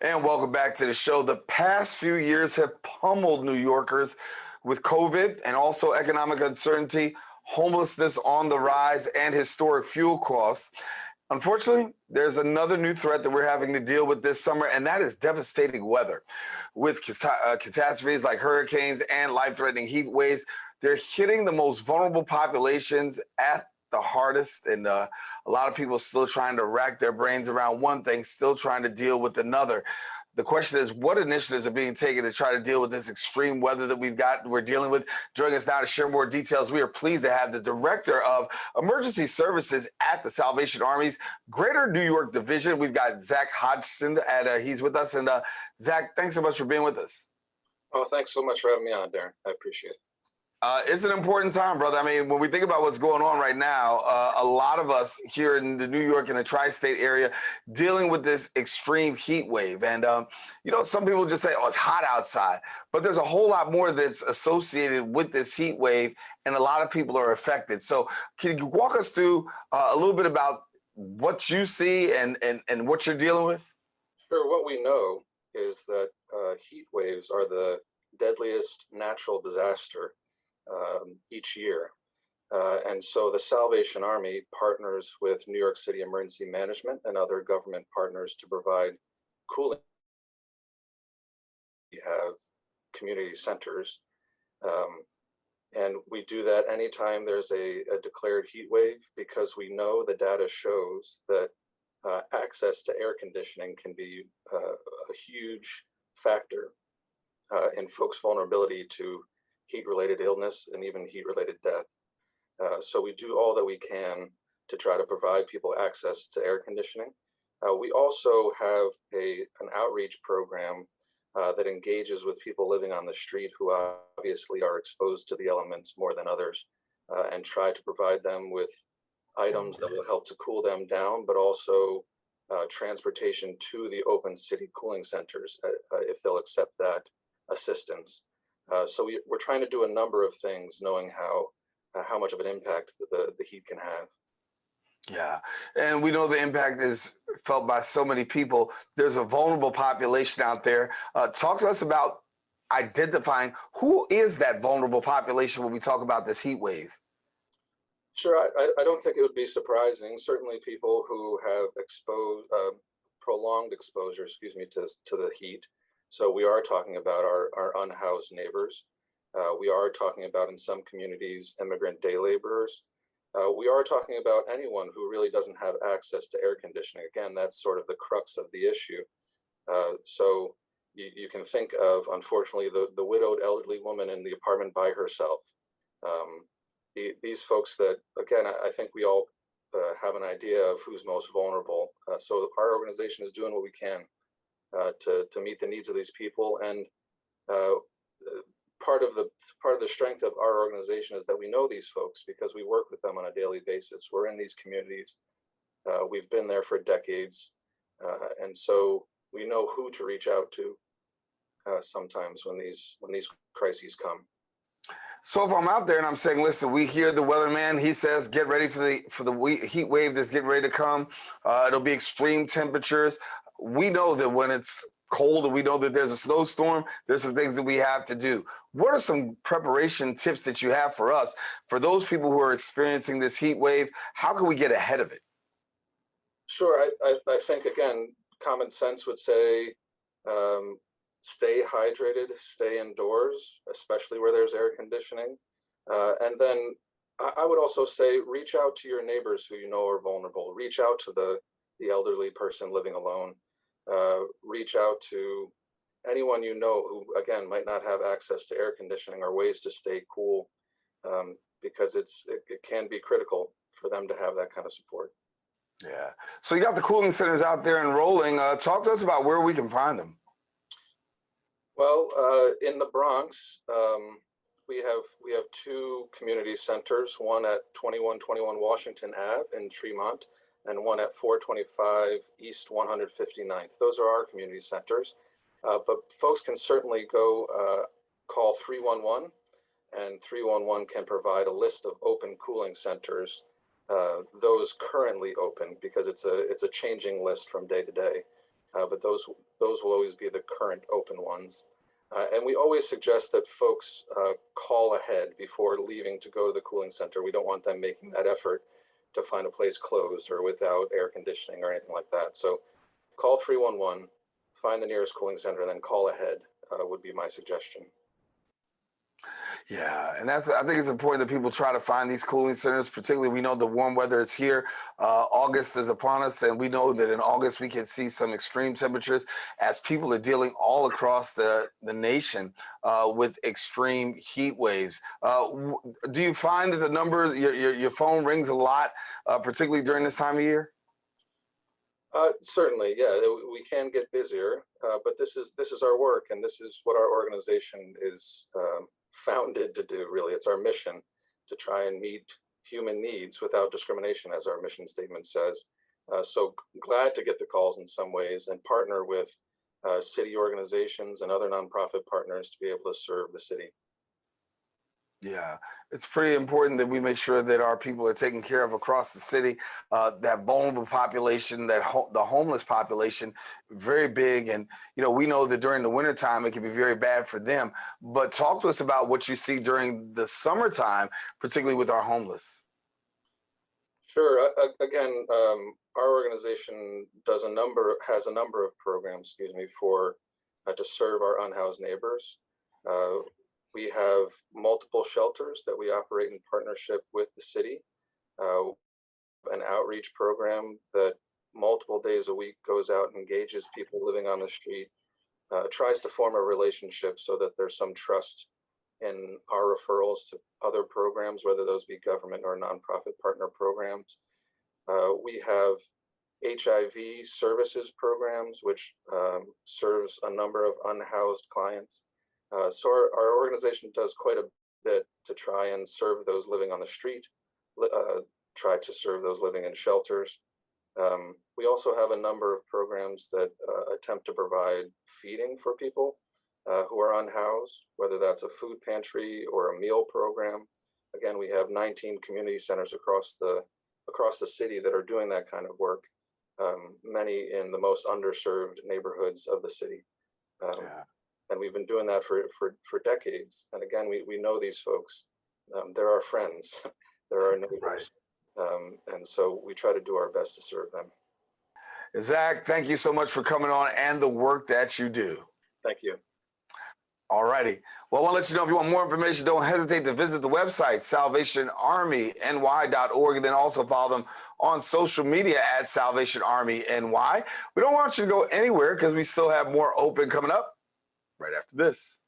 And welcome back to the show. The past few years have pummeled New Yorkers with COVID and also economic uncertainty, homelessness on the rise, and historic fuel costs. Unfortunately, there's another new threat that we're having to deal with this summer, and that is devastating weather. With catastrophes like hurricanes and life-threatening heat waves, they're hitting the most vulnerable populations at the hardest, and a lot of people still trying to rack their brains around one thing, still trying to deal with another. The question is, what initiatives are being taken to try to deal with this extreme weather that we're dealing with? Joining us now to share more details, we are pleased to have the Director of Emergency Services at the Salvation Army's Greater New York Division. We've got Zack Hodgson, and he's with us. And Zack, thanks so much for being with us. Oh, thanks so much for having me on, Darren. I appreciate it. It's an important time, brother. I mean, when we think about what's going on right now, a lot of us here in the New York and the tri-state area dealing with this extreme heat wave. And, some people just say, oh, it's hot outside. But there's a whole lot more that's associated with this heat wave, and a lot of people are affected. So can you walk us through a little bit about what you see and what you're dealing with? Sure. What we know is that heat waves are the deadliest natural disaster each year. And so the Salvation Army partners with New York City Emergency Management and other government partners to provide cooling. We have community centers, and we do that anytime there's a declared heat wave, because we know the data shows that access to air conditioning can be a huge factor in folks' vulnerability to heat-related illness and even heat-related death. So we do all that we can to try to provide people access to air conditioning. We also have an outreach program that engages with people living on the street who obviously are exposed to the elements more than others, and try to provide them with items that will help to cool them down, but also transportation to the open city cooling centers if they'll accept that assistance. So we're trying to do a number of things, knowing how much of an impact the heat can have. Yeah, and we know the impact is felt by so many people. There's a vulnerable population out there. Talk to us about identifying who is that vulnerable population when we talk about this heat wave. Sure, I don't think it would be surprising. Certainly people who have prolonged exposure, to the heat. So we are talking about our unhoused neighbors. We are talking about, in some communities, immigrant day laborers. We are talking about anyone who really doesn't have access to air conditioning. Again, that's sort of the crux of the issue. So you can think of, unfortunately, the widowed elderly woman in the apartment by herself. These folks that, again, I think we all have an idea of who's most vulnerable. So our organization is doing what we can to meet the needs of these people. And part of the strength of our organization is that we know these folks because we work with them on a daily basis. We're in these communities. We've been there for decades. And so we know who to reach out to sometimes when these crises come. So if I'm out there and I'm saying, listen, we hear the weatherman, he says, get ready for the heat wave that's getting ready to come. It'll be extreme temperatures. We know that when it's cold and we know that there's a snowstorm, there's some things that we have to do. What are some preparation tips that you have for us, for those people who are experiencing this heat wave? How can we get ahead of it? Sure. I think, again, common sense would say, stay hydrated, stay indoors, especially where there's air conditioning. And then I would also say, reach out to your neighbors who you know are vulnerable. Reach out to the elderly person living alone. Reach out to anyone you know who, again, might not have access to air conditioning or ways to stay cool, because it can be critical for them to have that kind of support. Yeah. So you got the cooling centers out there enrolling. Talk to us about where we can find them. Well, in the Bronx, we have two community centers, one at 2121 Washington Ave in Tremont, and one at 425 East 159th. Those are our community centers. But folks can certainly go call 311, and 311 can provide a list of open cooling centers, those currently open, because it's a changing list from day to day. But those those will always be the current open ones. And we always suggest that folks call ahead before leaving to go to the cooling center. We don't want them making that effort to find a place closed or without air conditioning or anything like that. So call 311, find the nearest cooling center, and then call ahead would be my suggestion. Yeah, and I think it's important that people try to find these cooling centers. Particularly, we know the warm weather is here. August is upon us, and we know that in August we can see some extreme temperatures as people are dealing all across the nation with extreme heat waves. Do you find that the numbers, your phone rings a lot, particularly during this time of year? Certainly, yeah, we can get busier, but this is our work, and this is what our organization is founded to do. Really, it's our mission to try and meet human needs without discrimination, as our mission statement says. So glad to get the calls in some ways and partner with city organizations and other nonprofit partners to be able to serve the city. Yeah, it's pretty important that we make sure that our people are taken care of across the city. That vulnerable population, the homeless population, very big. And, we know that during the wintertime, it can be very bad for them. But talk to us about what you see during the summertime, particularly with our homeless. Sure. Again, our organization has a number of programs, for to serve our unhoused neighbors. We have multiple shelters that we operate in partnership with the city, an outreach program that multiple days a week goes out and engages people living on the street, tries to form a relationship so that there's some trust in our referrals to other programs, whether those be government or nonprofit partner programs. We have HIV services programs, which serves a number of unhoused clients. So our organization does quite a bit to try and serve those living on the street, try to serve those living in shelters. We also have a number of programs that attempt to provide feeding for people who are unhoused, whether that's a food pantry or a meal program. Again, we have 19 community centers across the city that are doing that kind of work, many in the most underserved neighborhoods of the city. Yeah. And we've been doing that for decades. And again, we know these folks. They're our friends. They're our neighbors. Right. And so we try to do our best to serve them. Zack, thank you so much for coming on and the work that you do. Thank you. All righty. Well, I want to let you know, if you want more information, don't hesitate to visit the website, salvationarmyny.org, and then also follow them on social media at salvationarmyny. We don't want you to go anywhere because we still have more open coming up right after this.